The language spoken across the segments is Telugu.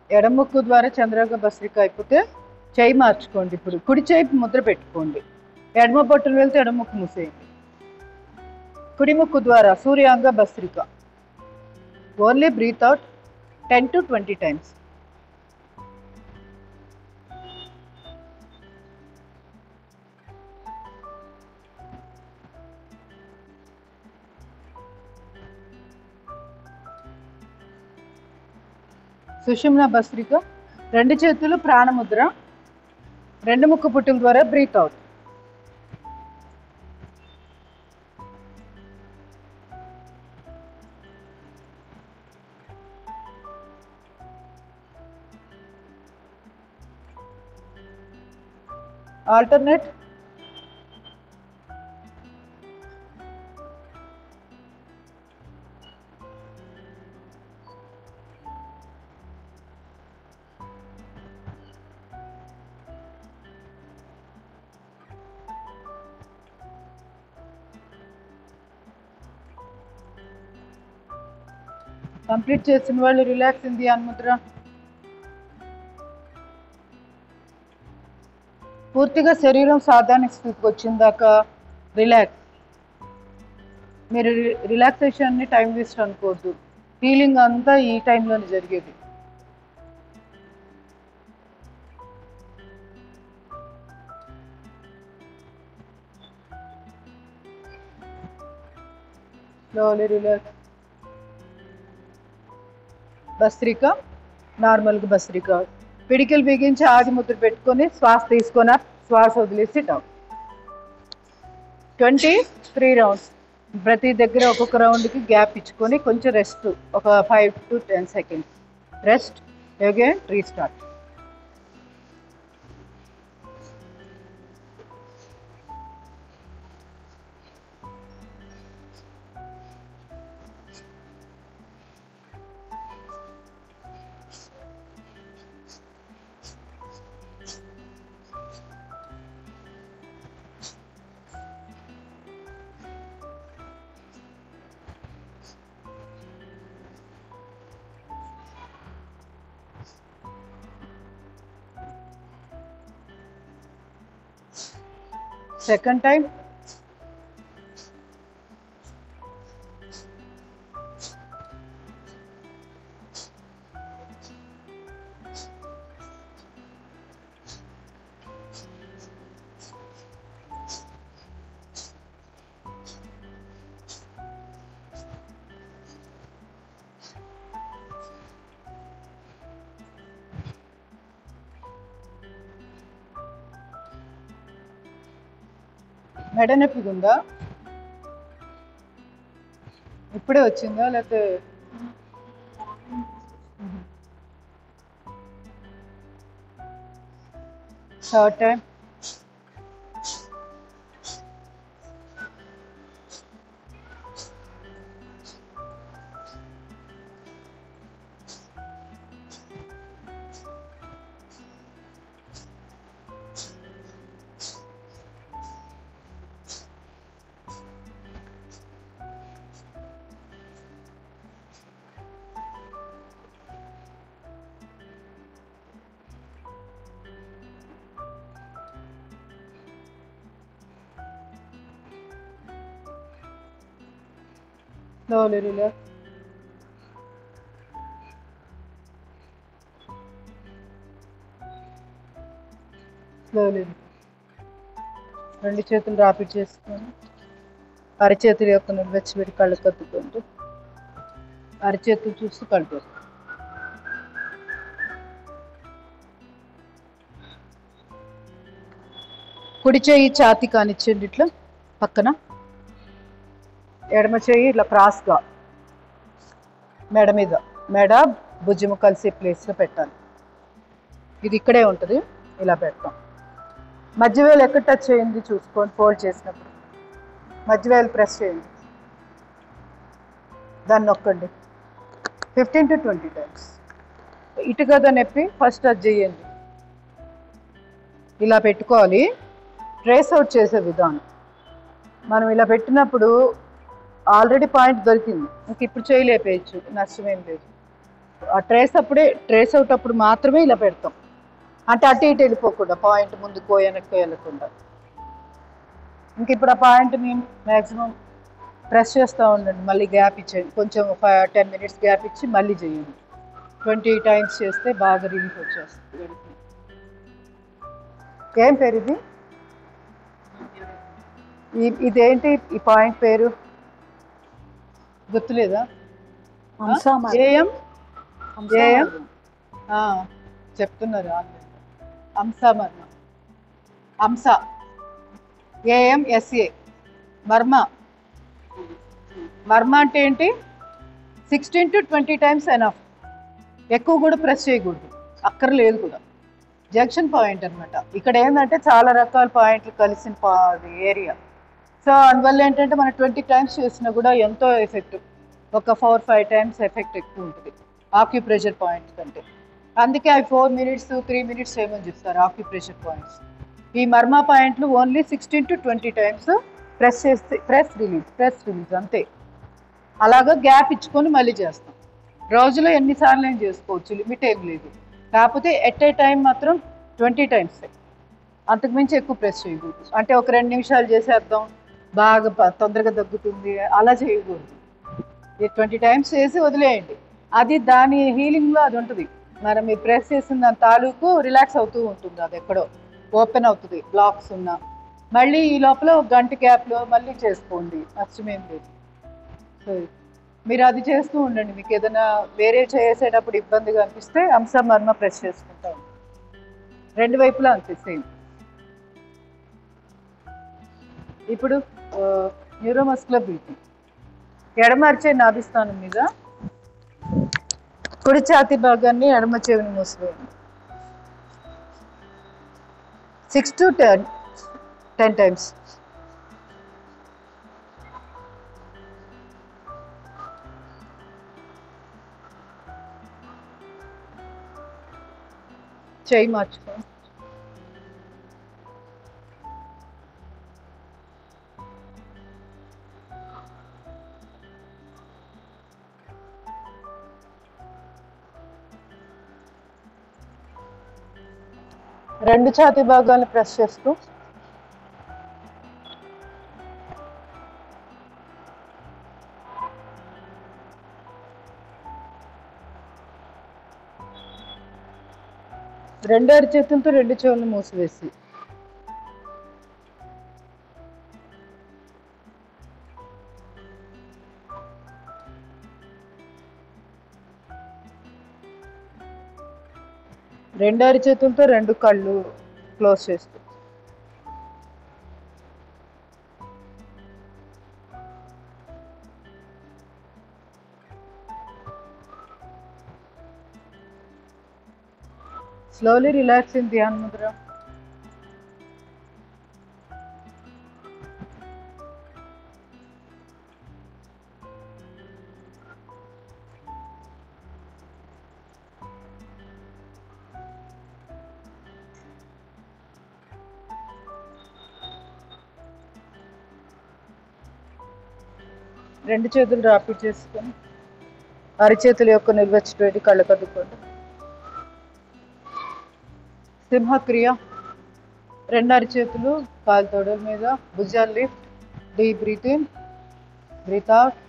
ఎడముక్కు ద్వారా చంద్రాంగ భస్త్రిక అయిపోతే చేయి మార్చుకోండి. ఇప్పుడు కుడి చేయి ముద్ర పెట్టుకోండి. ఎడమ బొట్టును వెళ్తే ఎడముక్కు మూసేయండి. కుడి ముక్కు ద్వారా సూర్యాంగ భస్త్రిక. Only breath out 10 to 20 times. సుషుమ్న భస్త్రిక. రెండు చేతులు ప్రాణముద్ర. రెండు ముక్కు పుట్టుల ద్వారా బ్రీత్ అవుట్. ఆల్టర్నేట్. కంప్లీట్ చేసిన వాళ్ళు రిలాక్స్ ఇన్ ధ్యాన్ ముద్ర. పూర్తిగా శరీరం సాధారణ స్థితికి వచ్చిందాకా రిలాక్స్. మీరు రిలాక్సేషన్ని టైం వేస్ట్ అనుకోవద్దు. హీలింగ్ అంతా ఈ టైంలోనే జరిగేది. Slowly relax. భస్త్రిక నార్మల్గా భస్త్రిక. పిడికిలు బిగించి ఆది ముద్ర పెట్టుకొని శ్వాస తీసుకొని శ్వాస వదిలేసి డౌన్. 23 rounds. ప్రతి దగ్గర ఒక్కొక్క రౌండ్కి గ్యాప్ ఇచ్చుకొని కొంచెం రెస్ట్, ఒక 5 to 10 seconds rest. Again restart. Second time. మెడ నొప్పిగా ఉందా? ఇప్పుడే వచ్చిందా లేకపోతే? Third time. Slowly relax. Slowly. రెండు చేతులు రాపిడ్ చేసుకొని అరచేతుల యొక్క వెచ్చబెట్టి కళ్ళు కత్తుకుంటూ అరచేతులు చూస్తూ కళ్ళు తెరుస్తూ. కుడి చేయి ఛాతీ కానిచ్చండి ఇట్లా పక్కన. ఎడమ చేయి ఇట్లా క్రాస్గా మెడ మీద, మెడ భుజము కలిసే ప్లేస్లో పెట్టాలి. ఇది ఇక్కడే ఉంటుంది, ఇలా పెడతాం. మధ్యవేలు ఎక్కడ టచ్ చేయండి చూసుకోండి. ఫోల్డ్ చేసినప్పుడు మధ్యవేలు ప్రెస్ చేయండి, దాన్ని నొక్కండి 15 to 20 times. ఇటు కదా నొప్పి, ఫస్ట్ టచ్ చేయండి. ఇలా పెట్టుకోవాలి. ట్రేస్ అవుట్ చేసే విధానం. మనం ఇలా పెట్టినప్పుడు ఆల్రెడీ పాయింట్ దొరికింది, ఇంక ఇప్పుడు చేయలేపేయచ్చు, నష్టమేం లేదు. ఆ ట్రేస్ అవుట్ అప్పుడు మాత్రమే ఇలా పెడతాం. అంటే అటు ఇటు వెళ్ళిపోకుండా, పాయింట్ ముందుకో వెనక్కి వెళ్ళకుండా. ఇంక ఇప్పుడు ఆ పాయింట్ని మ్యాక్సిమం ప్రెస్ చేస్తూ ఉండండి, మళ్ళీ గ్యాప్ ఇచ్చేయండి, కొంచెం 10 minutes గ్యాప్ ఇచ్చి మళ్ళీ చేయండి. 20 times చేస్తే బాగా రిలీఫ్ వచ్చేస్తుంది. ఏం పేరు ఇది? ఇదేంటి ఈ పాయింట్ పేరు గుర్తులేదా? ఏఎం ఏఎం చెప్తున్నారు అంశమర్మ, అంశ ఏఎంఎస్ఏ మర్మ. మర్మ అంటే ఏంటి? 16 to 20 times ఎనఫ్. ఎక్కువ కూడా ప్రెస్ చేయకూడదు, అక్కర్లేదు కూడా. జంక్షన్ పాయింట్ అనమాట. ఇక్కడ ఏంటంటే చాలా రకాల పాయింట్లు కలిసిన ఏరియా. సో అందువల్ల ఏంటంటే మనం 20 times చేసినా కూడా ఎంతో ఎఫెక్ట్, ఒక 4-5 times ఎఫెక్ట్ ఎక్కువ ఉంటుంది ఆక్యుప్రెషర్ పాయింట్స్ కంటే. అందుకే అవి 4 minutes 3 minutes ఏమని చెప్తారు ఆక్యుప్రెషర్ పాయింట్స్. ఈ మర్మా పాయింట్లు ఓన్లీ 16 to 20 times ప్రెస్ చేస్తే ప్రెస్ రిలీజ్ అంతే. అలాగా గ్యాప్ ఇచ్చుకొని మళ్ళీ చేస్తాం. రోజులో ఎన్నిసార్లు ఏం చేసుకోవచ్చు, లిమిట్ ఏం లేదు. కాకపోతే ఎట్ ఏ టైం మాత్రం 20 times, అంతకుమించి ఎక్కువ ప్రెస్ చేయకూడదు. అంటే ఒక 2 నిమిషాలు చేసేద్దాం, బాగా తొందరగా తగ్గుతుంది, అలా చేయకూడదు. 20 times చేసి వదిలేయండి. అది దాని హీలింగ్లో అది ఉంటుంది. మరి మీరు ప్రెస్ చేసిన దాని తాలూకు రిలాక్స్ అవుతూ ఉంటుంది, అది ఎక్కడో ఓపెన్ అవుతుంది బ్లాక్స్ ఉన్నా. మళ్ళీ ఈ లోపల 1 గంట గ్యాప్లో మళ్ళీ చేసుకోండి, నష్టమేం లేదు. సో మీరు అది చేస్తూ ఉండండి. మీకు ఏదైనా వేరే చేసేటప్పుడు ఇబ్బందిగా అనిపిస్తే అంశమర్మ ప్రెస్ చేసుకుంటా ఉండండి, 2 వైపులా అంతే సేమ్. ఇప్పుడు న్యూరోమస్కులర్ బ్రీతింగ్. ఎడమర్చే నాభిస్థానం మీద కుడి ఛాతి భాగాన్ని ఎడమ చెవిని మూసివేయండి. 6 to 10 times. చేయి మార్చుకో. రెండు ఛాతీ భాగాలను ప్రెస్ చేస్తూ రెండు అరిచేతులతో 2 చెవులను మూసివేసి రెండు అరిచేతులతో 2 కళ్ళు క్లోజ్ చేస్తూ slowly relax in Dhyan Mudra. రెండు చేతులు రాపిడ్ చేసుకొని అరిచేతుల యొక్క నిల్వచ్చినటువంటి కళ్ళు కదుకోండి. సింహక్రియ. రెండు అరిచేతులు కాలు తొడల మీద, భుజాలు lift, deep breath in, breath out.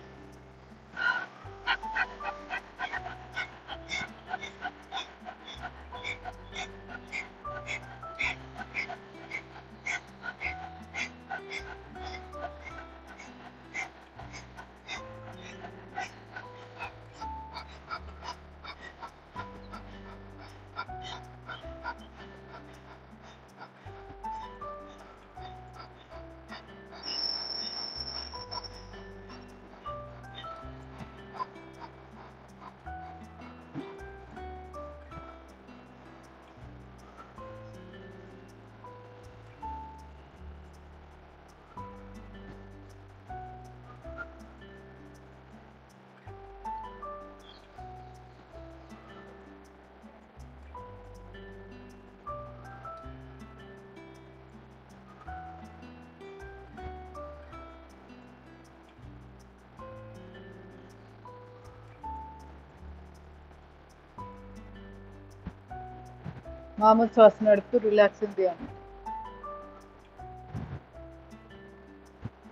మామూలు శ్వాస నడుపుతూ రిలాక్సింగ్ ధ్యానం.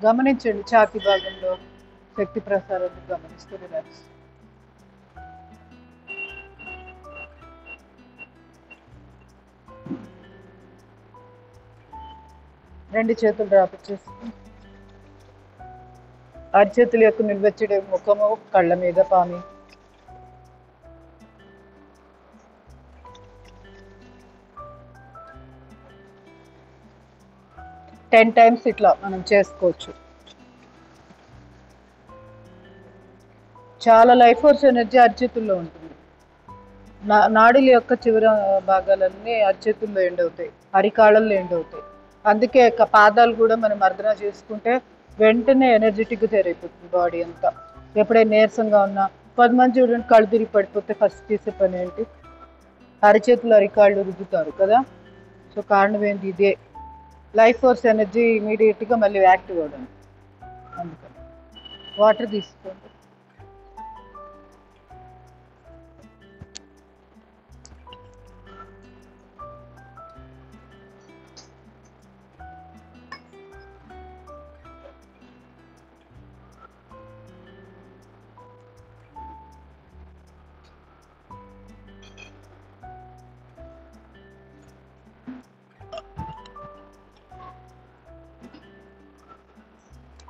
గమనించండి ఛాతీ భాగంలో శక్తి ప్రసారాన్ని గమనిస్తూ రిలాక్స్. రెండు చేతులు డ్రాప్ చేసి అరిచేతుల యొక్క నిల్వెచ్చడి ముఖము కళ్ళ మీద పామి. టెన్ టైమ్స్ ఇట్లా మనం చేసుకోవచ్చు. చాలా లైఫ్ ఫోర్స్ ఎనర్జీ అరిచేతుల్లో ఉంటుంది. నాడుల యొక్క చివరి భాగాలన్నీ అరిచేతుల్లో ఎండ్ అవుతాయి, అరికాళ్ళల్లో ఎండ్ అవుతాయి. అందుకే పాదాలు కూడా మనం మర్దన చేసుకుంటే వెంటనే ఎనర్జెటిక్గా తయారైపోతుంది బాడీ అంతా. ఎప్పుడైనా నీరసంగా ఉన్నా, కొంతమంది చూడండి కళ్ళు తిరిగి పడిపోతే ఫస్ట్ చేసే పని ఏంటి, అరిచేతులు అరికాళ్ళు రుద్దుతారు కదా. సో కారణం ఏంటి, ఇదే లైఫ్ ఫోర్స్ ఎనర్జీ ఇమీడియట్గా మళ్ళీ యాక్టివ్ అవ్వడం. అందుకని వాటర్ తీసుకోండి.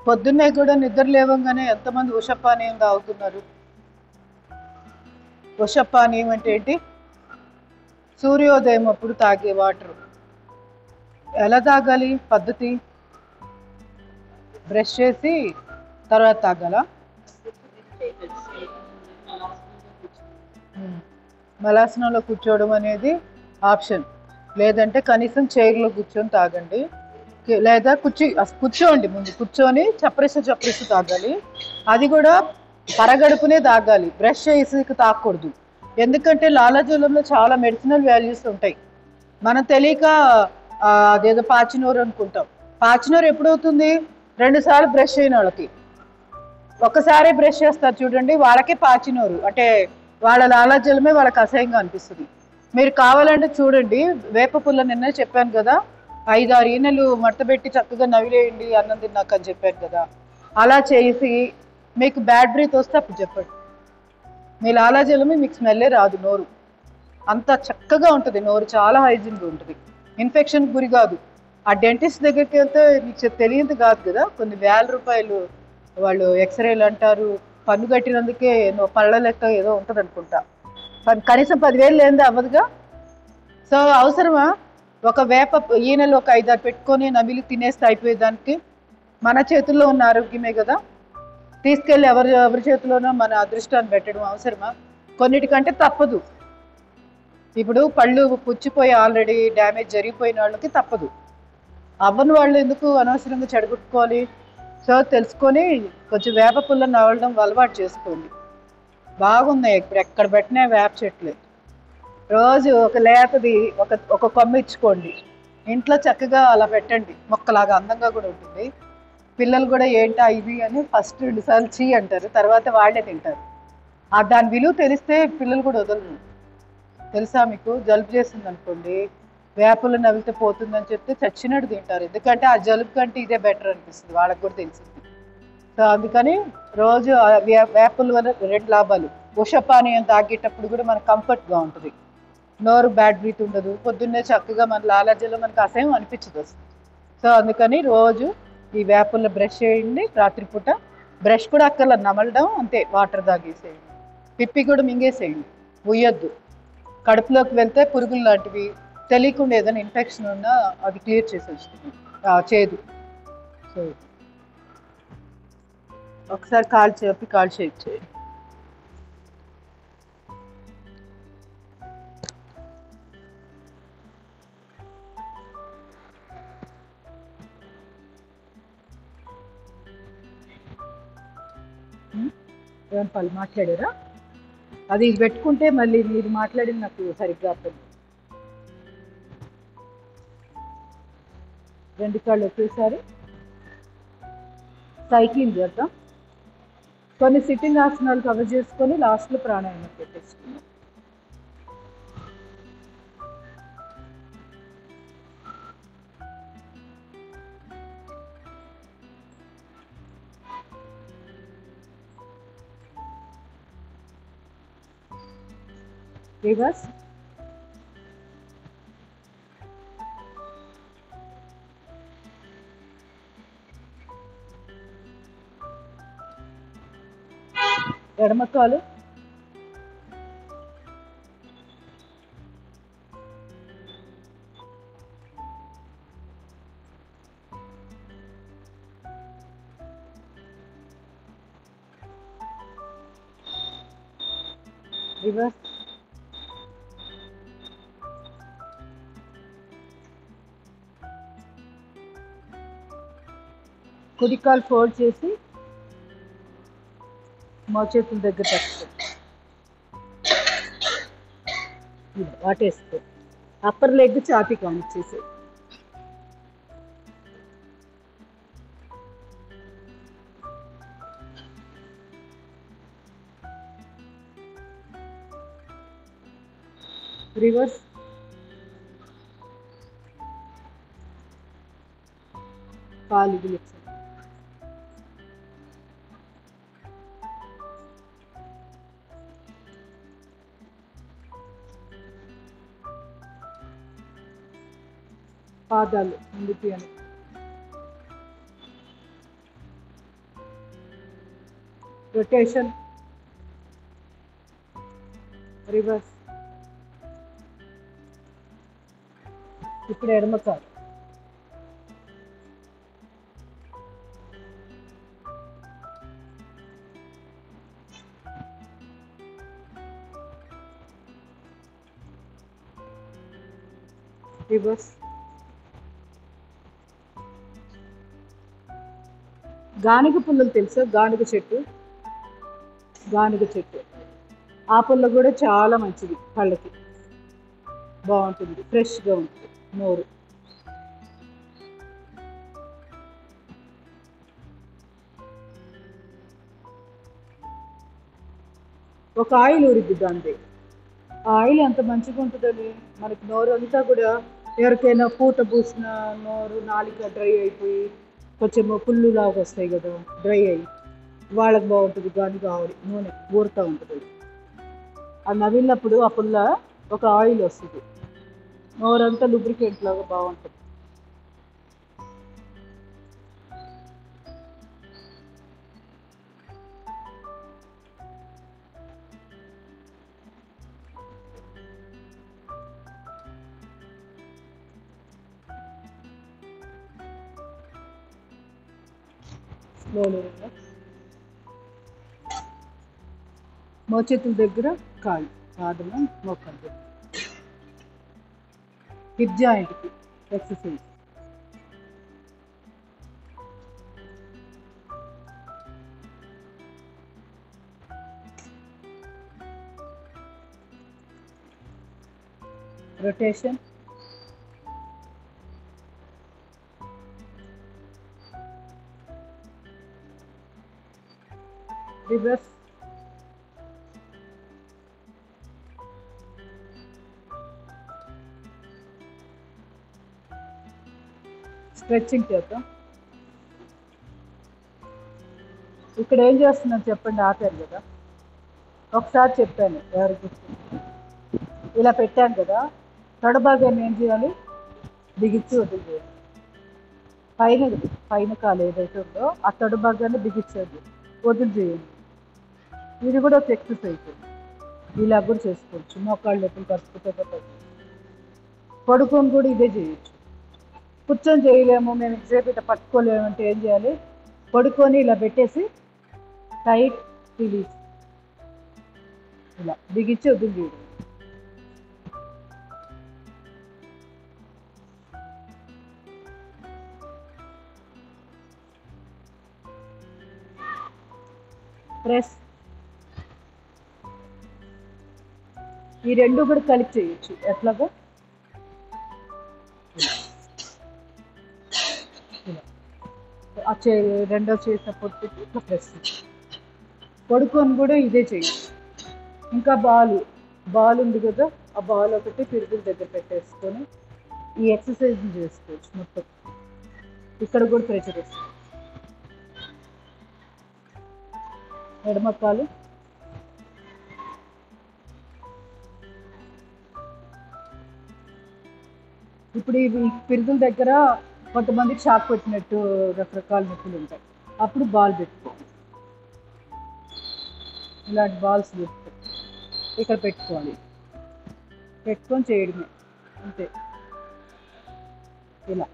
పొద్దున్నే కూడా నిద్ర లేవంగానే ఎంతమంది ఉషపానీయం తాగుతున్నారు? ఉషపానీయం అంటే ఏంటి? సూర్యోదయం అప్పుడు తాగే వాటర్. ఎలా తాగాలి పద్ధతి? బ్రష్ చేసి తర్వాత తాగాల. మలాసనంలో కూర్చోవడం అనేది ఆప్షన్, లేదంటే కనీసం చైర్లో కూర్చొని తాగండి, లేదా కూర్చోండి. ముందు కూర్చొని చప్పరిస్తూ తాగాలి. అది కూడా పరగడుపునే తాగాలి, బ్రష్ చేసి తాగకూడదు. ఎందుకంటే లాలాజలంలో చాలా మెడిసినల్ వాల్యూస్ ఉంటాయి. మనం తెలియక అదేదో పాచినోరు అనుకుంటాం. పాచినోరు ఎప్పుడవుతుంది? 2 సార్లు బ్రష్ అయిన వాళ్ళకి. ఒకసారి బ్రష్ చేస్తారు చూడండి, వాళ్ళకే పాచినోరు, అంటే వాళ్ళ లాలాజలమే వాళ్ళకి అసహ్యంగా అనిపిస్తుంది. మీరు కావాలంటే చూడండి, వేప పుల్ల నిన్న చెప్పాను కదా, 5-6 ఈనెలు మడతపెట్టి చక్కగా నవిలేయండి అన్నం తిన్నాక అని చెప్పాను కదా. అలా చేసి మీకు బ్యాడ్ బ్రీత్ వస్తే అప్పుడు చెప్పండి. మీ లాలాజలమే మీకు స్మెల్లే రాదు, నోరు అంత చక్కగా ఉంటుంది, నోరు చాలా హైజీన్గా ఉంటుంది, ఇన్ఫెక్షన్ గురి కాదు. ఆ డెంటిస్ట్ దగ్గరికి వెళ్తే మీకు తెలియదు కాదు కదా, కొన్ని వేల రూపాయలు వాళ్ళు ఎక్స్రేలు అంటారు, పన్ను కట్టినందుకే పళ్ళ లెక్క ఏదో ఉంటుంది అనుకుంటా, కనీసం 10,000 లేనిదే అవ్వదుగా. సో అవసరమా? ఒక వేప ఈనెలు ఒక 5-6 పెట్టుకొని నమిలి తినేస్తే అయిపోయేదానికి మన చేతుల్లో ఉన్న ఆరోగ్యమే కదా. తీసుకెళ్ళి ఎవరి చేతిలోనో మన అదృష్టాన్ని పెట్టడం అవసరమా? కొన్నిటికంటే తప్పదు. ఇప్పుడు పళ్ళు పుచ్చిపోయి ఆల్రెడీ డ్యామేజ్ జరిగిపోయిన వాళ్ళకి తప్పదు, అవ్వని వాళ్ళు ఎందుకు అనవసరంగా చెడగొట్టుకోవాలి? సో తెలుసుకొని కొంచెం వేప పుల్లని నవలడం అలవాటు చేసుకోండి. బాగున్నాయి, ఇప్పుడు ఎక్కడ పెట్టినా వేప చెట్లే. రోజు ఒక లేతది ఒక కొమ్మ ఇచ్చుకోండి, ఇంట్లో చక్కగా అలా పెట్టండి, మొక్కలాగా అందంగా కూడా ఉంటుంది. పిల్లలు కూడా ఏంటా ఇది అని ఫస్ట్ 2 సార్లు చీ అంటారు, తర్వాత వాళ్ళే తింటారు. దాని విలువ తెలిస్తే పిల్లలు కూడా వదలరు. తెలుసా మీకు? జలుబు చేస్తుంది అనుకోండి, వేపలు నవ్వితే పోతుందని చెప్తే చచ్చినట్టు తింటారు, ఎందుకంటే ఆ జలుబు కంటే ఇదే బెటర్ అనిపిస్తుంది, వాళ్ళకి కూడా తెలిసింది. సో అందుకని రోజు వేపల వల్ల 2 లాభాలు. ఉషపానీయం తాగేటప్పుడు కూడా మనకు కంఫర్ట్గా ఉంటుంది, నోరు బ్యాడ్ బ్రీత్ ఉండదు, పొద్దున్నే చక్కగా మన లాలాజలం మనకు అసహ్యం అనిపించదు వస్తుంది. సో అందుకని రోజు ఈ వేపల్లో బ్రష్ చేయండి. రాత్రిపూట బ్రష్ కూడా అక్కర్లా, నమలడం అంతే, వాటర్ తాగేసేయండి. పిప్పి కూడా మింగేసేయండి, ఉయ్యొద్దు. కడుపులోకి వెళ్తే పురుగులు లాంటివి తెలియకుండా ఏదైనా ఇన్ఫెక్షన్ ఉన్నా అది క్లియర్ చేసి వస్తుంది, చేదు. సో ఒకసారి కాల్ షేక్ చేయండి. ఏమైనా పళ్ళు మాట్లాడారా? అది పెట్టుకుంటే మళ్ళీ మీరు మాట్లాడింది నాకు సరిగ్గా అర్థం. 2 కాళ్ళు ఒకేసారి సైక్లింగ్ చేద్దాం. కొన్ని సిట్టింగ్ ఆసనాలు కవర్ చేసుకొని లాస్ట్లో ప్రాణాయామం పెట్టేసుకున్నాం. రివర్స్. ఎడమ కాలు. రివర్స్. కుడి కాలు ఫోల్డ్ చేసి మోచేతుల దగ్గర పట్టుకో, వాటేసుకో. అప్పర్ లెగ్ ఛాతీ కానిచ్చేసి. రివర్స్. కాలు గిలిచి పాదాలు ముందుకి అని. రొటేషన్. రివర్స్. ఇప్పుడు ఎడమ కాలు. రివర్స్. గానుగ పుల్లలు తెలుసా? గానుగ చెట్టు. గానుగ చెట్టు ఆ పుల్ల కూడా చాలా మంచిది, కళ్ళకి బాగుంటుంది, ఫ్రెష్గా ఉంటుంది నోరు. ఒక ఆయిల్ ఊరిద్ది దాంది. ఆ ఆయిల్ ఎంత మంచిగా ఉంటుందని మనకి నోరు అంతా కూడా, ఎవరికైనా పూత పూసిన నోరు, నాలిక డ్రై అయిపోయి కొంచెం పుల్లు లాగా వస్తాయి కదా డ్రై అయ్యి, వాళ్ళకి బాగుంటుంది. గానుగ ఆవిరి నూనె ఊరుతూ ఉంటుంది. అది నవ్వినప్పుడు ఆ పుల్ల ఒక ఆయిల్ వస్తుంది, నోరంతా లూబ్రికేట్ లాగా బాగుంటుంది. స్లోలో మోచేతుల దగ్గర కాళ్ళు, పాదము, మోకాలు దగ్గర. హిప్ జాయింట్కి ఎక్సర్సైజ్. రొటేషన్. రివర్స్. స్ట్రెచ్చింగ్ చేద్దాం. ఇక్కడ ఏం చేస్తున్నాను చెప్పండి, ఆపారు కదా. ఒకసారి చెప్పాను, ఎవరు గుర్తు. ఇలా పెట్టాను కదా, తొడభాగాన్ని ఏం చేయాలి, బిగించి వదిలివేయాలి. పైన కాలు ఏదైతే ఉందో ఆ తొడభాగాన్ని బిగించేది, వదిలిచేయండి. ఇది కూడా ఒక ఎక్సర్సైజ్, ఇలా కూడా చేసుకోవచ్చు. మోకాళ్ళు ఎప్పుడు కలుపుకుంటే పడుకొని కూడా ఇదే చేయొచ్చు. కూర్చొని చేయలేము, మేము ఇంతసేపు ఇట్లా పట్టుకోలేము అంటే ఏం చేయాలి, పడుకొని ఇలా పెట్టేసి టైట్ రిలీజ్, ఇలా బిగించి వదిలివేయడం. ప్రెస్. ఈ రెండు కూడా కలిపి చేయొచ్చు. ఎట్లాగా, ఆ రెండో చేసిన పొట్టుకి ఇట్లా ప్రెస్. పడుకొని కూడా ఇదే చేయొచ్చు. ఇంకా బాల్ ఉంది కదా, ఆ బాల్ ఒకటి పిరుగుల దగ్గర పెట్టేసుకొని ఈ ఎక్సర్సైజ్ చేసుకోవచ్చు మొత్తం. ఇక్కడ కూడా ప్రెషర్ వేసుకోవచ్చు. ఎడమ కాలు, ఇప్పుడు ఇవి పిరుదుల దగ్గర కొంతమందికి షాక్ పెట్టినట్టు రకరకాల నొప్పులు ఉంటాయి. అప్పుడు బాల్ పెట్టుకో, ఇలాంటి బాల్స్ ఇక్కడ పెట్టుకోవాలి, పెట్టుకొని చేయడమే అంతే. ఇలా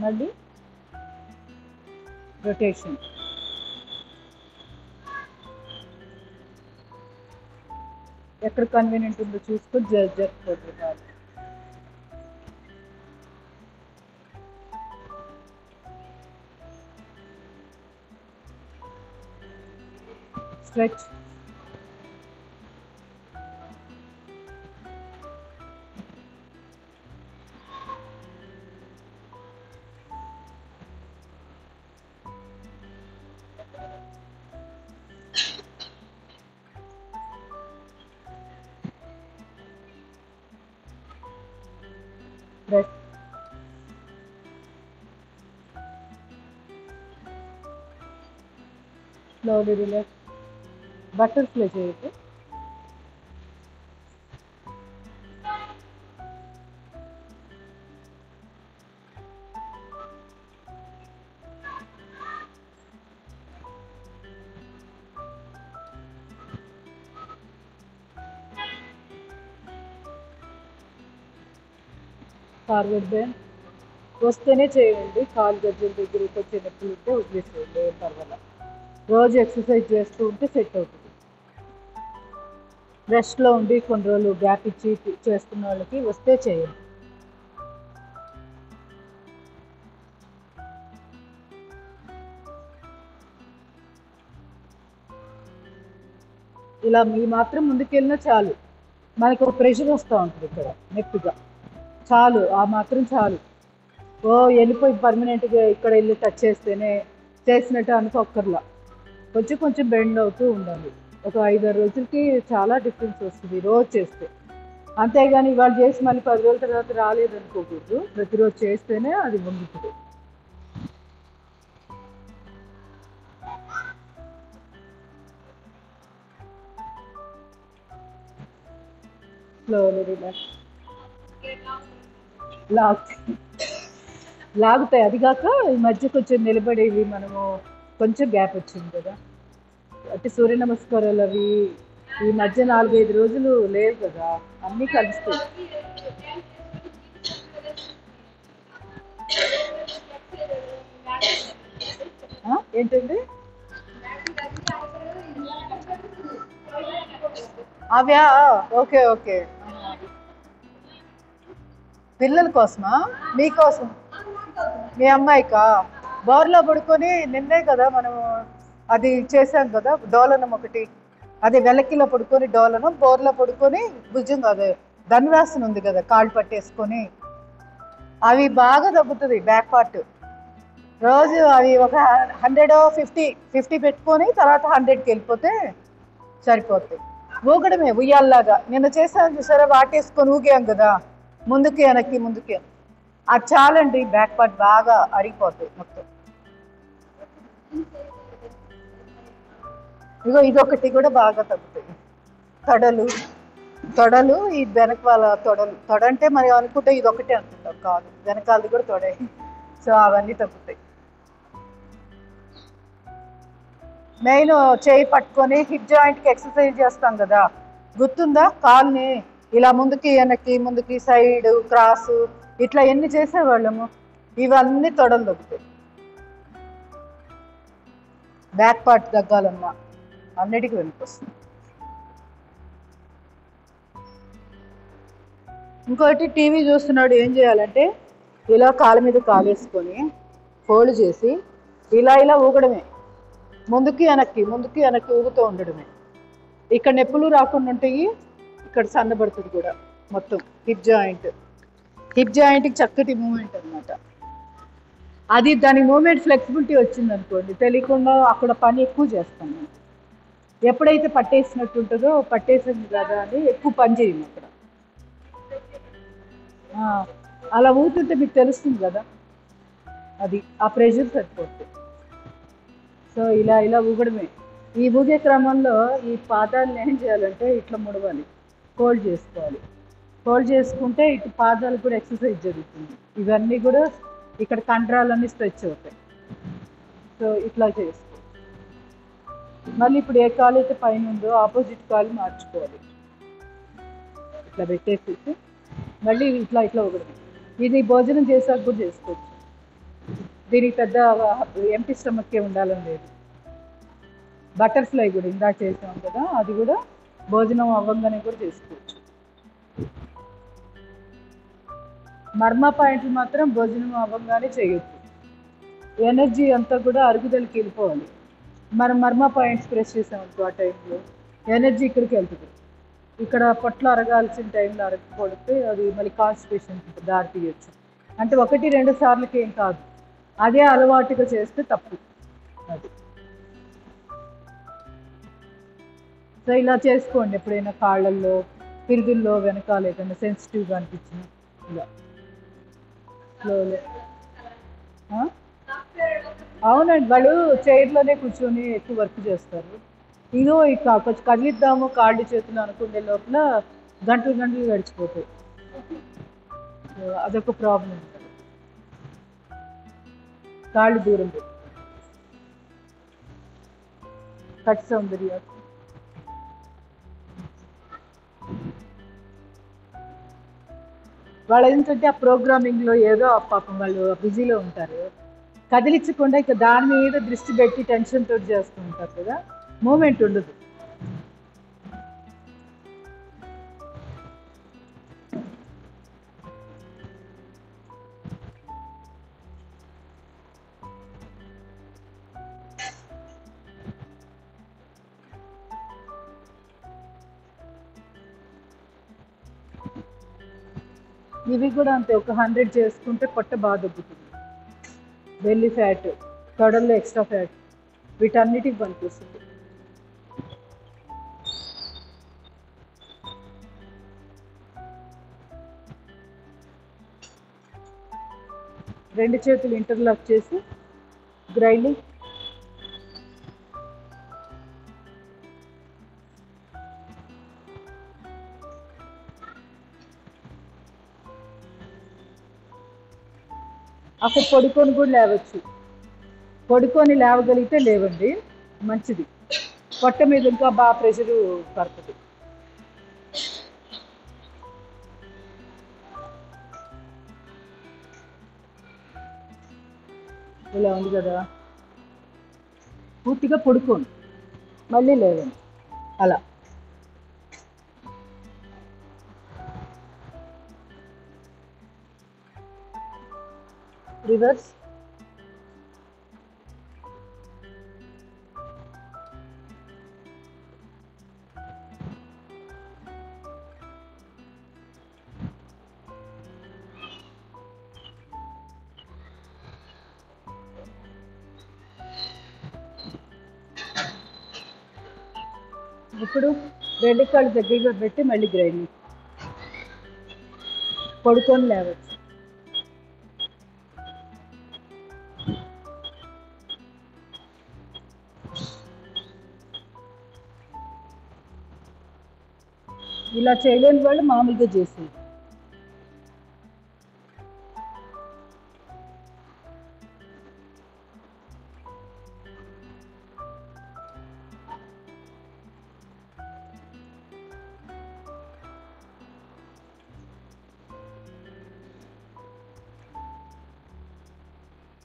మళ్ళీ రొటేషన్. ఎక్కడ కన్వీనియంట్ ఉందో చూసుకొని జరుపుకోవద్దు కాదు. Stretch. Rest. Slowly relax. Butterfly చేయొద్దు. ఫార్వర్డ్ బెండ్ వస్తేనే చేయండి. కాలు గజ్జల దగ్గరికి వచ్చే నొప్పులు ఉంటే వదిలేసేయండి, ఏం పర్వాలేదు. రోజు ఎక్సర్సైజ్ చేస్తూ ఉంటే సెట్ అవుతుంది. రెస్ట్లో ఉండి కొన్ని రోజులు గ్యాప్ ఇచ్చి చేస్తున్న వాళ్ళకి వస్తే చేయండి. ఇలా మీ మాత్రం ముందుకెళ్ళినా చాలు. మనకు ఒక ప్రెషర్ వస్తూ ఉంటుంది ఇక్కడ నొప్పిగా, చాలు ఆ మాత్రం చాలు. ఓ వెళ్ళిపోయి పర్మనెంట్గా ఇక్కడ వెళ్ళి టచ్ చేస్తేనే చేసినట్టు అనుకోక్కర్లా. కొంచెం కొంచెం బెండ్ అవుతూ ఉండాలి. ఒక 5-6 రోజులకి చాలా డిఫరెన్స్ వస్తుంది రోజు చేస్తే. అంతేగాని ఇవాళ చేసి మళ్ళీ 10 రోజుల తర్వాత రాలేదనుకోకూడదు. ప్రతిరోజు చేస్తేనే అది వంగుతుంది. Slowly relax. లాగుతాయి. అది కాక ఈ మధ్య కొంచెం నిలబడేవి మనము కొంచెం గ్యాప్ వచ్చింది కదా, అంటే సూర్య నమస్కారాలు అవి ఈ మధ్య 4-5 రోజులు లేవు కదా, అన్నీ కలుస్తాయి. ఏంటండి అవ్యా? Okay okay. పిల్లల కోసమా మీకోసం? మీ అమ్మాయికా? బోర్లో పడుకొని నిన్నే కదా మనం అది చేసాం కదా డోలనం ఒకటి, అదే వెలకిలో పడుకొని డోలనం, బోర్లో పడుకొని భుజంగా అదే ధనురాసనం ఉంది కదా కాళ్ళు పట్టేసుకొని, అవి బాగా తగ్గుతుంది బ్యాక్ పార్ట్. రోజు అవి ఒక 100-50 పెట్టుకొని తర్వాత 100కి వెళ్ళిపోతే సరిపోతుంది. ఊగడమే ఉయ్యాల్లాగా. నిన్న చేసాను చూసారా, వాటేసుకొని ఊగాం కదా ముందుకి వెనక్కి ముందుకి, అది చాలండి. బ్యాక్ పార్ట్ బాగా అరిగిపోతుంది మొత్తం. ఇగో ఇదొకటి కూడా బాగా తగ్గుతాయి. తొడలు ఈ వెనక వాళ్ళ తొడ అంటే మరి అనుకుంటే ఇదొకటే అనుకుంటాం, కాదు వెనకాలది కూడా తొడే. సో అవన్నీ తగ్గుతాయి. మెయిన్ చేయి పట్టుకొని హిప్ జాయింట్కి ఎక్సర్సైజ్ చేస్తాం కదా, గుర్తుందా? కాల్ని ఇలా ముందుకి వెనక్కి ముందుకి సైడ్ క్రాస్ ఇట్లా ఎన్ని చేసేవాళ్ళము, ఇవన్నీ తొడలు తగ్గుతాయి. బ్యాక్ పార్ట్ తగ్గాలన్నా అన్నిటికీ వెనుకొస్తుంది. ఇంకోటి టీవీ చూస్తున్నాడు, ఏం చేయాలంటే ఇలా కాళ్ళ మీద కాలేసుకొని ఫోల్డ్ చేసి ఇలా ఇలా ఊగడమే, ముందుకి వెనక్కి ఊగుతూ ఉండడమే. ఇక్కడ నొప్పులు రాకుండా ఉంటాయి, ఇక్కడ సన్నబడుతుంది కూడా మొత్తం. హిప్ జాయింట్కి చక్కటి మూమెంట్ అనమాట అది. దాని మూమెంట్ ఫ్లెక్సిబిలిటీ వచ్చింది అనుకోండి, తెలియకుండా అక్కడ పని ఎక్కువ చేస్తాం. ఎప్పుడైతే పట్టేసినట్టు ఉంటుందో పట్టేసింది కదా అని ఎక్కువ పని చేయండి అక్కడ. అలా ఊతుంటే మీకు తెలుస్తుంది కదా, అది ఆ ప్రెషర్ సరిపోతుంది. సో ఇలా ఇలా ఊగడమే. ఈ ఊగే క్రమంలో ఈ పాదాలను ఏం చేయాలంటే ఇట్లా ముడవాలి, హోల్డ్ చేసుకోవాలి. హోల్డ్ చేసుకుంటే ఇటు పాదాలు కూడా ఎక్సర్సైజ్ జరుగుతుంది. ఇవన్నీ కూడా ఇక్కడ కండరాలన్నీ స్ట్రెచ్ అవుతాయి. సో ఇట్లా చేసుకో. మళ్ళీ ఇప్పుడు ఏ కాలు అయితే పైన ఉందో ఆపోజిట్ కాలు మార్చుకోవాలి. ఇట్లా పెట్టేసి మళ్ళీ ఇట్లా ఇట్లా ఒకటి. ఇది భోజనం చేసాక కూడా చేసుకోవచ్చు. దీనికి పెద్ద ఎంటీ స్టమక్కే ఉండాలని లేదు. బటర్ఫ్లై కూడా ఇందాక చేసాం కదా, అది కూడా భోజనం అవ్వంగానే కూడా చేసుకోవచ్చు. మర్మ పాయింట్లు మాత్రం భోజనం అవ్వంగానే చేయొచ్చు. ఎనర్జీ అంతా కూడా అరుగుదలకి వెళ్ళిపోవాలి. మనం మర్మ పాయింట్స్ ప్రెస్ చేసాం అనుకో, ఆ టైంలో ఎనర్జీ ఇక్కడికి వెళ్తుంది. ఇక్కడ పొట్ల అరగాల్సిన టైంలో అరగకపోతే అది మళ్ళీ కాన్స్టిపేషన్ దారి తీయచ్చు. అంటే 1-2 సార్లకి ఏం కాదు, అదే అలవాటుగా చేస్తే తప్పు. అది సో ఇలా చేసుకోండి. ఎప్పుడైనా కాళ్ళల్లో, పిరుగుల్లో వెనకాల ఏదైనా సెన్సిటివ్గా అనిపించిన ఇలా స్లోలో. అవునండి, వాళ్ళు చైర్లోనే కూర్చొని ఎక్కువ వర్క్ చేస్తారు. ఇదో ఇక కొంచెం కదిలిద్దాము కాళ్ళు చేతులు అనుకునే లోపల గంటలు గంటలు గడిచిపోతాయి. అదొక ప్రాబ్లం ఉంటుంది. కాళ్ళు దూరం పెట్టి కట్ సౌందర్య. వాళ్ళు ఏంటంటే ఆ ప్రోగ్రామింగ్లో ఏదో పాపం వాళ్ళు బిజీలో ఉంటారు, కదిలించకుండా ఇక దాని మీద దృష్టి పెట్టి టెన్షన్ తోటి చేస్తూ ఉంటారు కదా, మూమెంట్ ఉండదు. ఇవి కూడా అంతే, ఒక 100 చేసుకుంటే పొట్ట బాగా తగ్గుతుంది. బెల్లీ ఫ్యాట్, తొడల్లో ఎక్స్ట్రా ఫ్యాట్, వీటన్నిటికి పనికొస్తుంది. రెండు చేతులు ఇంటర్లాక్ చేసి గ్రైండింగ్. అసలు పడుకొని కూడా లేవచ్చు. పడుకొని లేవగలిగితే లేవండి, మంచిది. పొట్ట మీద ఇంకా బాగా ప్రెషరు పడుతుంది. ఇలా ఉంది కదా, పూర్తిగా పడుకోండి, మళ్ళీ లేవండి. అలా రివర్స్. ఇప్పుడు రెండు కాళ్ళు దగ్గరగా పెట్టి మళ్ళీ గ్రైండింగ్. పడుకొని లేవచ్చు. ఇలా చేయలేని వాళ్ళు మామూలుగా చేసేది.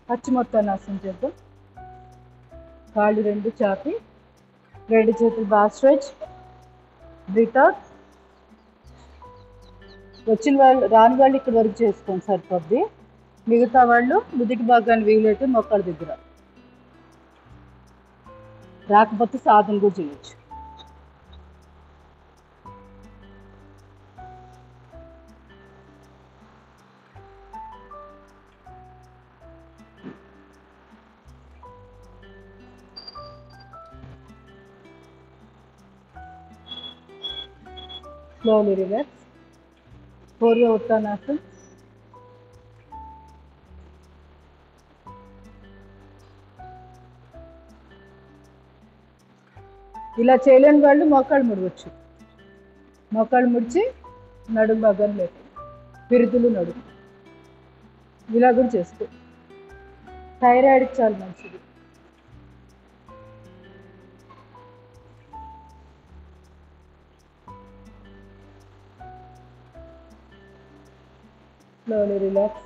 పశ్చిమోత్తానాసనం చేద్దాం. కాళ్ళు రెండు చాపి, రెండు చేతులు బాగా స్ట్రెచ్, బ్రీత్ అవుట్. వచ్చిన వాళ్ళు, రాని వాళ్ళు ఇక్కడ వరకు చేసుకోండి సరిపోద్ది. మిగతా వాళ్ళు నుదిటి భాగాన్ని వీలైతే మొక్కల దగ్గర, రాకపోతే సాధన కూడా చేయొచ్చు. Slowly relax. Purva Uttanasana. ఇలా చేయలేని వాళ్ళు మోకాళ్ళు ముడవచ్చు. మోకాళ్ళు ముడిచి నడుము భాగాన్ని లేపి పిరుదులు నడుము ఇలా కూడా చేసుకో. థైరాయిడ్కి చాలా మంచిది. Slowly relax.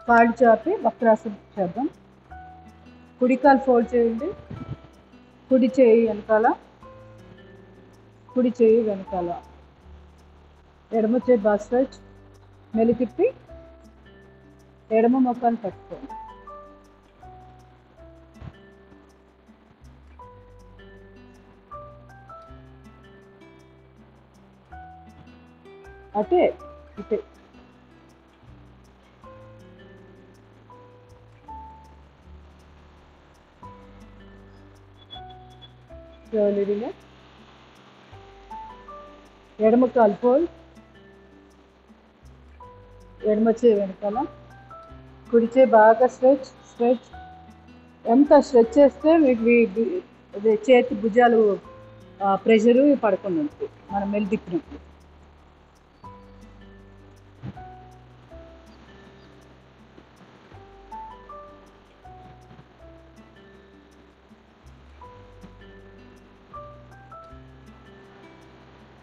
కాళ్ళు చాపి వక్రాసనం చేద్దాం. కుడి కాలు ఫోల్డ్ చేయండి. కుడి చేయి వెనకాల, కుడి చేయి వెనకాల, ఎడమ చేయి బాగా స్ట్రెచ్, మెలి తిప్పి ఎడమ మొక్కను పట్టుకోండి. అటే ఇటే. Slowly relax. ఎడమ కాలు ఫోల్డ్, ఎడమ చేయి వెనకాల, కుడి చేయి బాగా స్ట్రెచ్ స్ట్రెచ్. ఎంత స్ట్రెచ్ చేస్తే మీకు అదే చేతి భుజాలు ప్రెషరు పడకుండా ఉంటుంది మనం మెల్లి తిప్పినప్పుడు.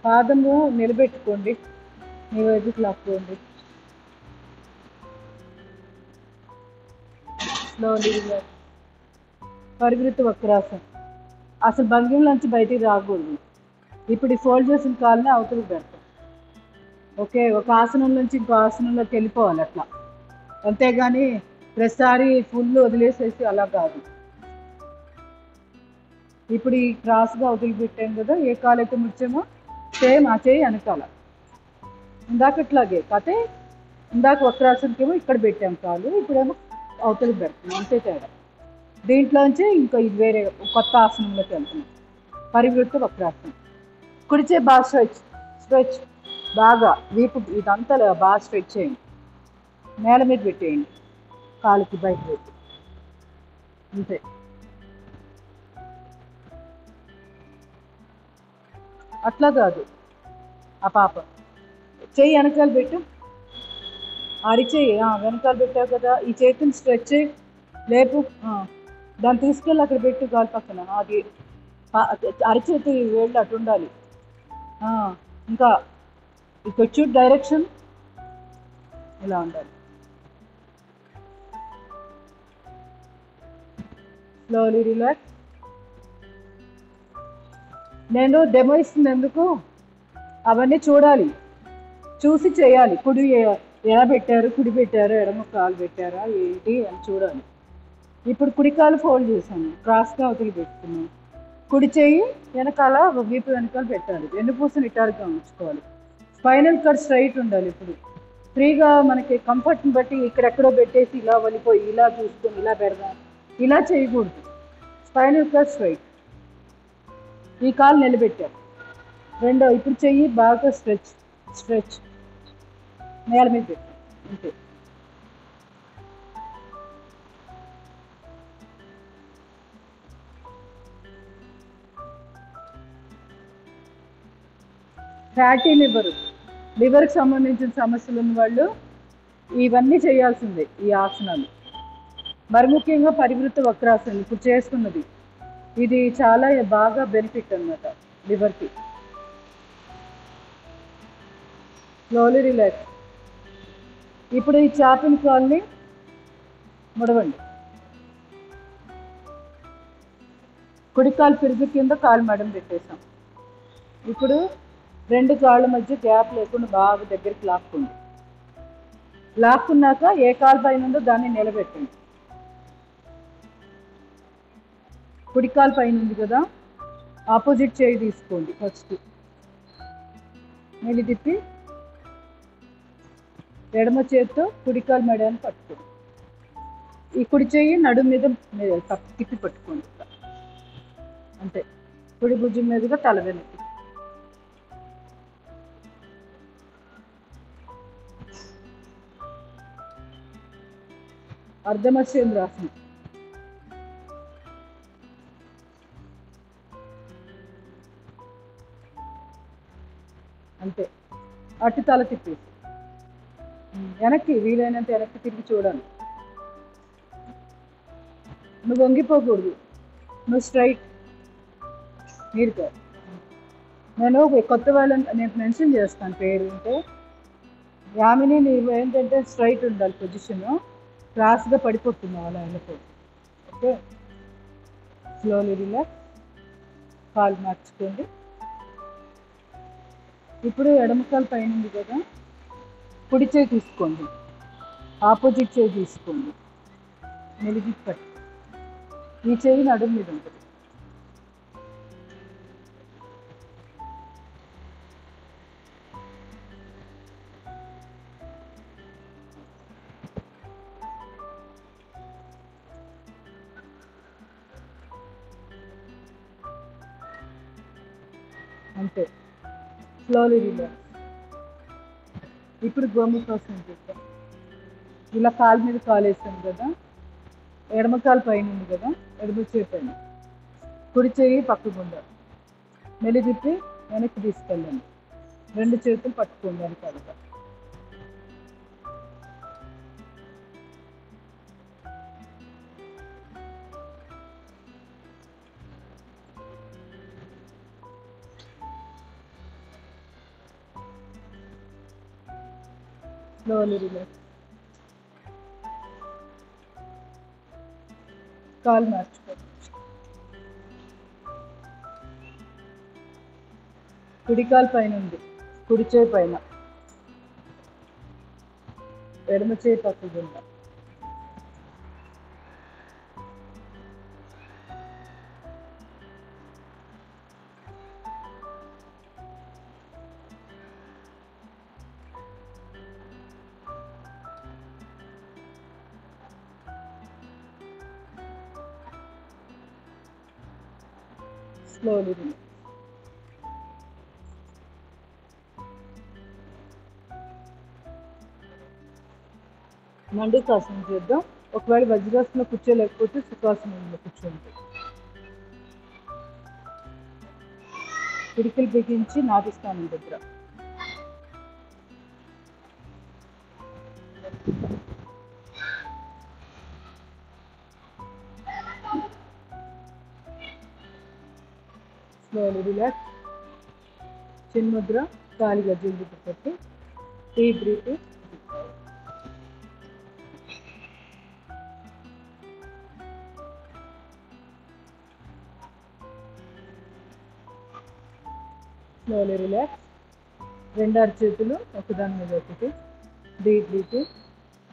పాదము నిలబెట్టుకోండి, మీ వైపుకి లాక్కోండి. Slowly relax. పరివృత్త వక్రాసనం. అసలు భంగిమలోంచి బయటికి రాకూడదు. ఇప్పుడు ఈ ఫోల్డ్ చేసిన కాళ్ళని అవతలికి పెడతాం. ఓకే, ఒక ఆసనం నుంచి ఇంకో ఆసనంలోకి వెళ్ళిపోవాలి అట్లా, అంతేగాని ప్రతిసారి ఫుల్ వదిలేసేసి అలా కాదు. ఇప్పుడు ఈ క్రాస్గా వదిలిపెట్టాం కదా, ఏ కాలు అయితే ముచ్చామో సేమ్ ఆ చేయి వెనకాల ఇందాకట్లాగే. కాకపోతే ఇందాక వక్రాసనకేమో ఇక్కడ పెట్టాం కాలు, ఇప్పుడేమో అవతలికి పెడతాం, అంతే తేడా. దీంట్లోంచి ఇంకా ఇది వేరే కొత్త ఆసనంలోకి వెళ్తున్నాం. పరివృత్త వక్రాసనం. కుడిచే బాగా స్ట్రెచ్ స్ట్రెచ్, బాగా వీపు ఇదంతా బాగా స్ట్రెచ్ చేయండి. నేల మీద పెట్టేయండి, కాలుకి బయట పెట్టి, అంతే. అట్లా కాదు, ఆ పాప చెయ్యి వెనకాల పెట్టు, అరిచేయి వెనకాల పెట్టావు కదా, ఈ చేతిని స్ట్రెచ్ లేపు, దాన్ని తీసుకెళ్ళి అక్కడ పెట్టు గాలి పక్కన. అది అరిచేతి వేళ్ళు అటు ఉండాలి. ఇంకా ఇక్కడ చూడు డైరెక్షన్ ఇలా ఉండాలి. Slowly relax. నేను డెమో ఇస్తుంది ఎందుకు, అవన్నీ చూడాలి, చూసి చేయాలి. కుడి ఎలా పెట్టారు, కుడి పెట్టారు, ఎడమ కాలు పెట్టారా ఏంటి అని చూడాలి. ఇప్పుడు కుడి కాలు ఫోల్డ్ చేశాను, క్రాస్గా అవతలి పెట్టుకున్నాను. కుడి చేయి వెనకాల వీపు వెనకాల పెట్టాలి, వెన్నుపూసని ఇటారుగా ఉంచుకోవాలి. స్పైనల్ కట్ స్ట్రైట్ ఉండాలి. ఇప్పుడు ఫ్రీగా మనకి కంఫర్ట్ని బట్టి ఇక్కడెక్కడో పెట్టేసి ఇలా వలిపోయి ఇలా చూసుకొని ఇలా పెడదాం, ఇలా చేయకూడదు. Spinal cut straight. ఈ కాలు నిలబెట్టారు. రెండో ఇప్పుడు చెయ్యి బాగా స్ట్రెచ్ స్ట్రెచ్, నేల మీద పెట్టాం, అంతే. ఫ్యాటీ లివర్కి సంబంధించిన సమస్యలు ఉన్న వాళ్ళు ఇవన్నీ చేయాల్సిందే, ఈ ఆసనాలు. మరి ముఖ్యంగా పరివృత్త వక్రాసనం ఇప్పుడు చేస్తున్నది, ఇది చాలా బాగా బెనిఫిట్ అన్నమాట లివర్కి. Slowly relax. ఇప్పుడు ఈ చాపిన కాల్ని ముడవండి. కుడి కాలు పిరుగు కింద కాలు మడం పెట్టేసాం. ఇప్పుడు రెండు కాళ్ళ మధ్య గ్యాప్ లేకుండా బాగా దగ్గరికి లాక్కోండి. లాక్కున్నాక ఏ కాలు పైన ఉందో దాన్ని నిలబెట్టండి. కుడి కాలు పైన ఉంది కదా, ఆపోజిట్ చేయి తీసుకోండి ఫస్ట్, మెల్లి తిప్పి ఎడమ చేతితో కుడి కాలు మెడని పట్టుకోండి. ఈ కుడి చేయి నడుము మీద తిప్పి పట్టుకోండి, అంతే. కుడి భుజం మీదుగా తల వెనక్కి. అర్ధమత్స్యేంద్రాసనం. అంతే. అటు తల తిప్పేసి వెనక్కి, వీలైనంత వెనక్కి తిరిగి చూడాలి. నువ్వు వంగిపోకూడదు, నువ్వు స్ట్రైట్. మీరు కాదు, నేను కొత్త వాళ్ళని నేను మెన్షన్ చేస్తాను పేరు. అంటే యామిని నీవు ఏంటంటే స్ట్రైట్ ఉండాలి పొజిషన్, క్రాస్గా పడిపోతున్నావు అలా వెళ్ళిపోయి. ఓకే, స్లోలీ రిలాక్స్, కాలు మార్చుకోండి. ఇప్పుడు ఎడమ కాలు పైన ఉంది కదా, కుడి చేయి తీసుకోండి, ఆపోజిట్ చేయి తీసుకోండి, మెలిగి పట్టి ఈ చేయి నడుము మీద ఉంటుంది. అంతే, స్లోలీ రిలాక్స్. ఇప్పుడు గోముఖాసనం చేస్తాం. ఇలా కాలు మీద కాలు వేసాం కదా, ఎడమ కాలు పైన ఉంది కదా, ఎడమ చేయి పైన, కుడి చేయి పక్కకు ఉండాలి, మెలిదిప్పి వెనక్కి తీసుకెళ్ళండి, రెండు చేతులు పట్టుకోండి వెనకాలుగా. Slowly relax. కాలు మార్చుకోండి. కుడి కాలు పైన ఉంది, కుడి చేయి పైన, ఎడమ చేయి పక్కకు ఉండాలి. Slowly relax. మండూకాసనం చేద్దాం. ఒకవేళ వజ్రాసనంలో కూర్చోలేకపోతే సుఖాసనంలో కూర్చోండి. పిడికిలు బిగించి నాభిస్థానం దగ్గర. Slowly relax. చిన్ముద్ర, కాలి గజ్జలు దిక్కుపెట్టి డీప్ బ్రీతింగ్. Slowly relax. రెండు అరచేతులు ఒకదాని మీద ఒకటి, deep breathing,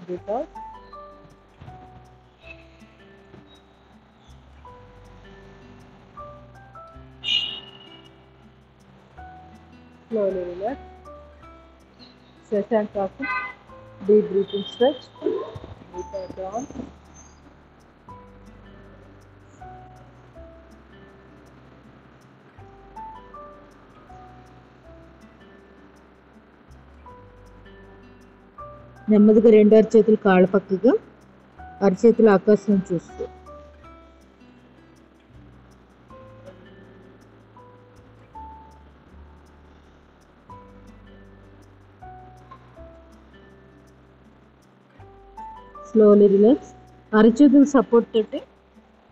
breath out. Slowly relax. Shashankasana. Deep breathing stretch. Breathe out down. నెమ్మదిగా రెండు అరచేతులు కాళ్ళ పక్కగా, అరచేతులు ఆకాశం చూస్తూ. Slowly relax. అరచేతులు సపోర్ట్ తోటి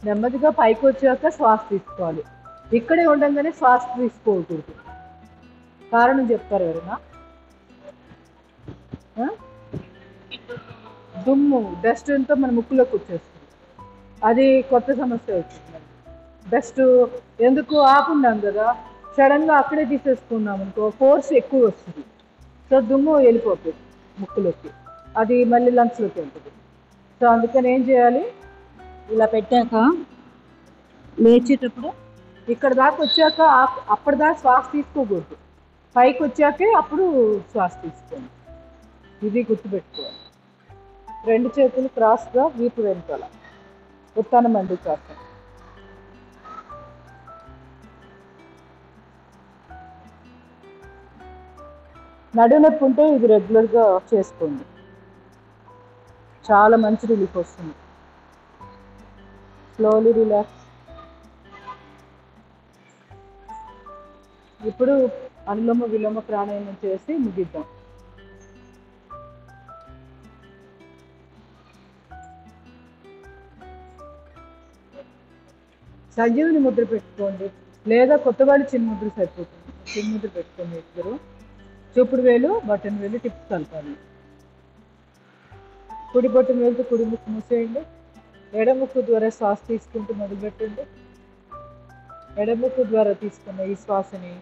నెమ్మదిగా పైకి వచ్చాక శ్వాస తీసుకోవాలి. ఇక్కడే ఉండగానే శ్వాస తీసుకోకూడదు. కారణం చెప్తారు ఎవరైనా? దుమ్ము, డస్ట్ అంతా మన ముక్కులోకి వచ్చేస్తుంది. అది కొత్త సమస్య వచ్చింది. డస్ట్ ఎందుకు ఆపున్నాం కదా, సడన్గా అక్కడే తీసేసుకున్నాం అనుకో, ఫోర్స్ ఎక్కువ వస్తుంది. సో దుమ్ము వెళ్ళిపోతుంది ముక్కులోకి, అది మళ్ళీ లంగ్స్లోకి వెళ్తుంది. సో అందుకని ఏం చేయాలి, ఇలా పెట్టాక లేచేటప్పుడు ఇక్కడ దాకా వచ్చాక అప్పటిదాకా శ్వాస తీసుకోకూడదు, పైకి వచ్చాకే అప్పుడు శ్వాస తీసుకోండి. ఇది గుర్తుపెట్టుకోవాలి. రెండు చేతులు క్రాస్గా వీపు వెనుకాల, ఉత్తాన మండూకాసనం. నడునొప్పి ఉంటే ఇది రెగ్యులర్గా చేసుకోండి. చాలా మంచి రిలీఫ్ వస్తుంది. Slowly relax. ఇప్పుడు అనులోమ విలోమ ప్రాణాయామం చేసి ముగిద్దాం. సంజీవిని ముద్ర పెట్టుకోండి, లేదా కొత్త వాళ్ళు చిన్న ముద్ర సరిపోతుంది. చిన్న ముద్ర పెట్టుకోండి. ఇద్దరు చూపుడు వేలు బటన్ వేలు టిప్స్ కలపాలి. కుడి బొట్టన వేలుతో కుడి ముక్కు మూసేయండి. ఎడముక్కు ద్వారా శ్వాస తీసుకుంటూ మొదలుపెట్టండి. ఎడముక్కు ద్వారా తీసుకున్న ఈ శ్వాసని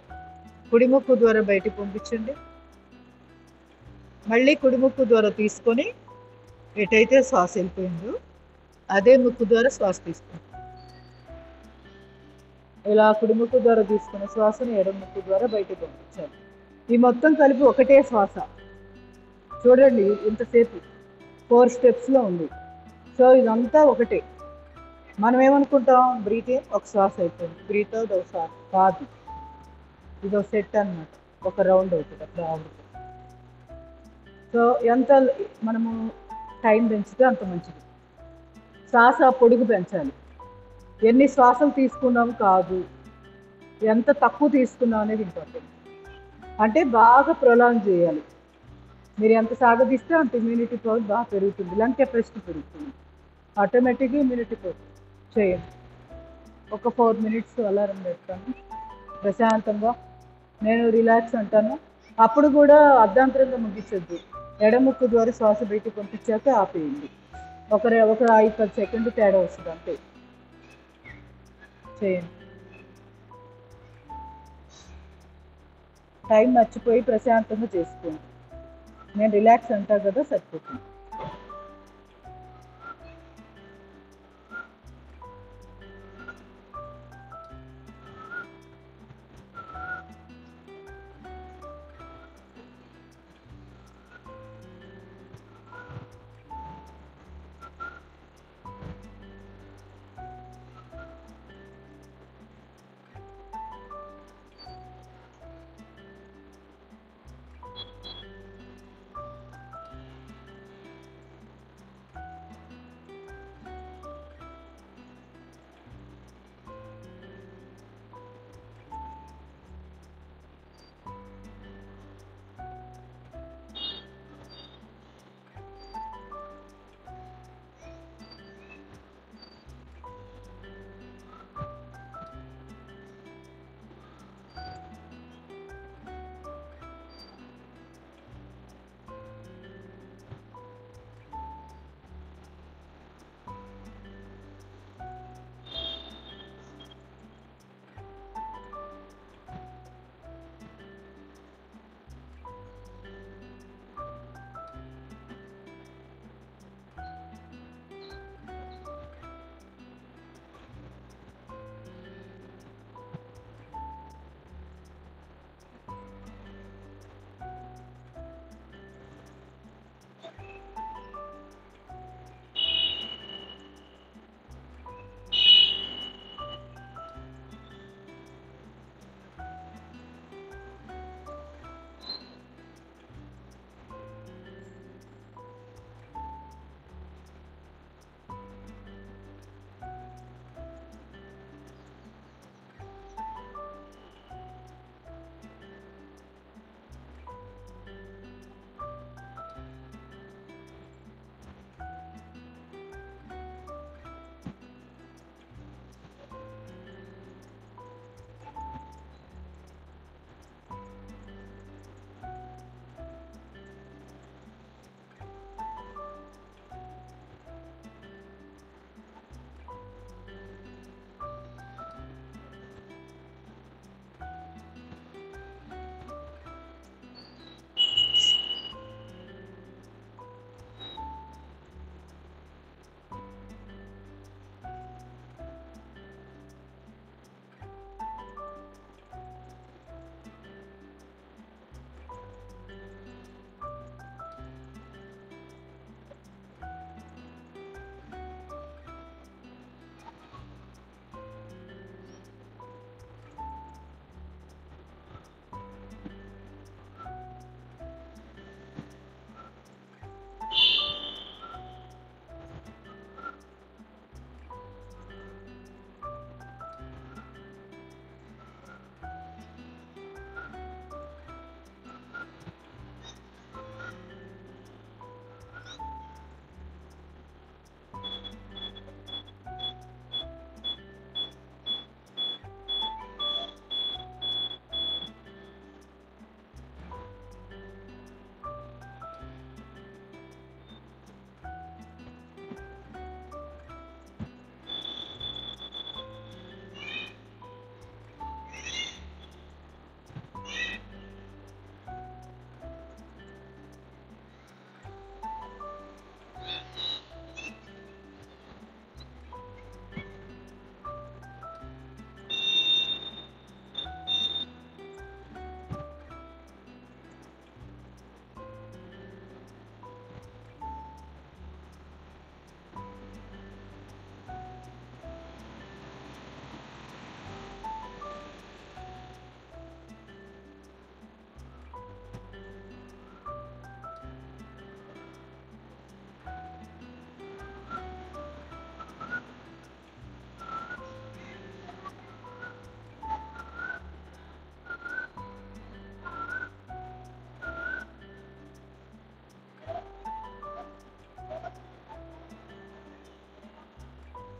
కుడి ముక్కు ద్వారా బయటికి పంపించండి. మళ్ళీ కుడి ముక్కు ద్వారా తీసుకొని ఎటైతే శ్వాస వెళ్ళిపోయిందో అదే ముక్కు ద్వారా శ్వాస తీసుకోండి. ఇలా కుడి ముక్కు ద్వారా తీసుకున్న శ్వాసను ఎడమ ముక్కు ద్వారా బయటకు పంపించాలి. ఈ మొత్తం కలిపి ఒకటే శ్వాస. చూడండి ఇంతసేపు 4 స్టెప్స్లో ఉంది. సో ఇదంతా ఒకటే. మనం ఏమనుకుంటాం, బ్రీత్ ఇన్ ఒక శ్వాస అయిపోయింది, బ్రీత్ అవుట్ ఒక శ్వాస కాదు. ఇది ఒక సెట్ అన్నమాట, ఒక రౌండ్ అవుతుంది అట్లా ఆవుతుంది. సో ఎంత మనము టైం పెంచితే అంత మంచిది. శ్వాస పొడుగు పెంచాలి. ఎన్ని శ్వాసలు తీసుకున్నాము కాదు, ఎంత తక్కువ తీసుకున్నాం అనేది ఇంపార్టెంట్. అంటే బాగా ప్రొలాంగ్ చేయాలి. మీరు ఎంత సాగదీస్తే అంత ఇమ్యూనిటీ పవర్ బాగా పెరుగుతుంది, లంగ్ కెపాసిటీ పెరుగుతుంది, ఆటోమేటిక్గా ఇమ్యూనిటీ పవర్. చేయండి. ఒక 4 మినిట్స్ అలారం పెడతాను ప్రశాంతంగా. నేను రిలాక్స్ అంటాను. అప్పుడు కూడా అర్ధాంతరంగా ముగించొద్దు. ఎడముక్కు ద్వారా శ్వాస బయటకు పంపించాక ఆపేయండి. ఒక 5-10 సెకండ్లు తేడా వస్తుంది అంతే. చేయండి. టైం మర్చిపోయి ప్రశాంతంగా చేసుకోండి. నేను రిలాక్స్ అంటా కదా, సరిపోతుంది.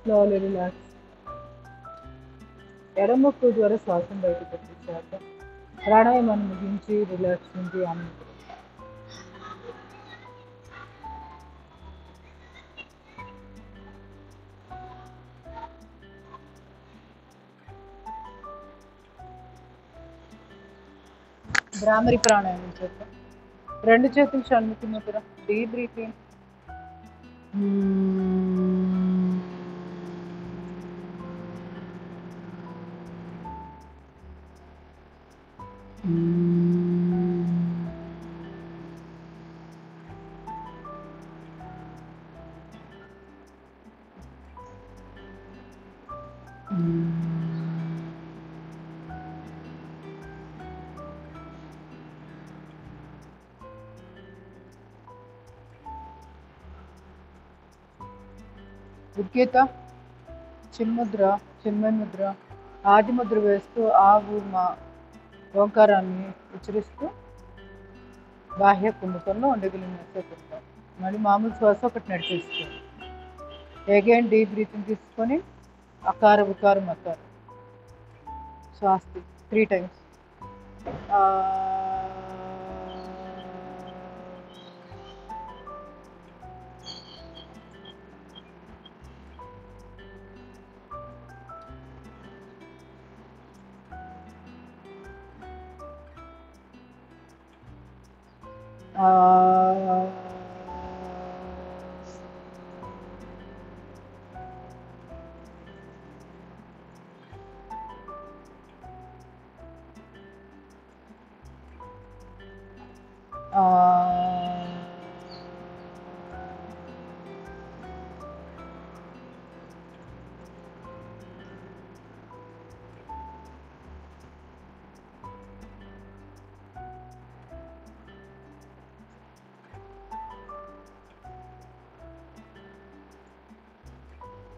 Slowly relax. ఎడమొక్కు ద్వారా శ్వాసం బయటకు పంపించాక ప్రాణాయామాన్ని ముగించి రిలాక్స్ నుంచి ఆనందం. భ్రామరి ప్రాణాయామం చేద్దాం. 2 చేతులు షణ్ముఖి ముద్ర. Deep breathing. ఉద్గీత చిన్ముద్ర, చిన్మయ ముద్ర, ఆది ముద్ర వేస్తూ ఆవు మా ఓంకారాన్ని ఉచ్చరిస్తూ బాహ్య కుంభకంలో ఉండగలిగిన మళ్ళీ మామూలు శ్వాస ఒకటి నడిపిస్తుంది. అగైన్ డీప్ బ్రీతింగ్ తీసుకొని అకార ఉకారం అకారం శ్వాస 3 times.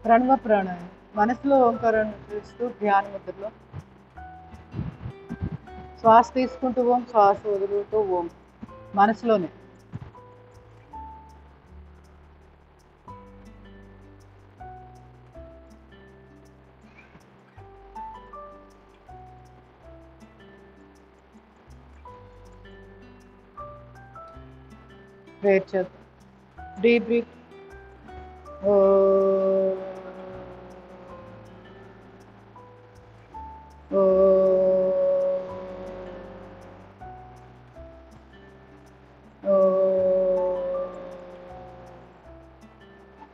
ప్రణవ ప్రాణాయామం మనసులో ఓంకారాన్ని చూస్తూ ధ్యాన ముద్రలో శ్వాస తీసుకుంటూ ఓం, శ్వాస వదులుతూ ఓం మనసులోనే. ప్రేయర్ చేద్దాం. Deep breath.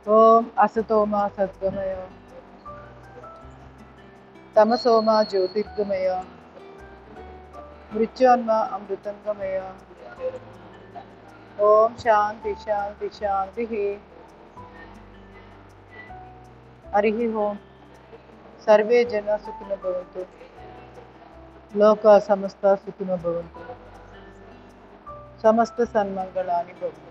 ఓం అసతోమ సద్గమయ, తమసోమ జ్యోతిర్గమయ, మృత్యోన్మ అమృతంగమయ. ఓం శాంతి శాంతి శాంతి. హరి ఓం. సర్వే జన సుఖినో భవంతు, లోక సమస్త సుఖినో భవంతు, సమస్త సన్మంగళాని భవంతు.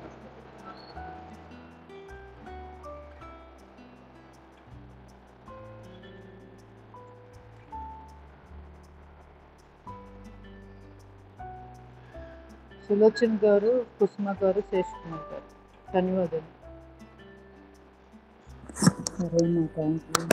సులోచన్ గారు, కుసుమ గారు, శేషకుమార్ గారు, ధన్యవాదాలు. సరేనా, థ్యాంక్ యూ.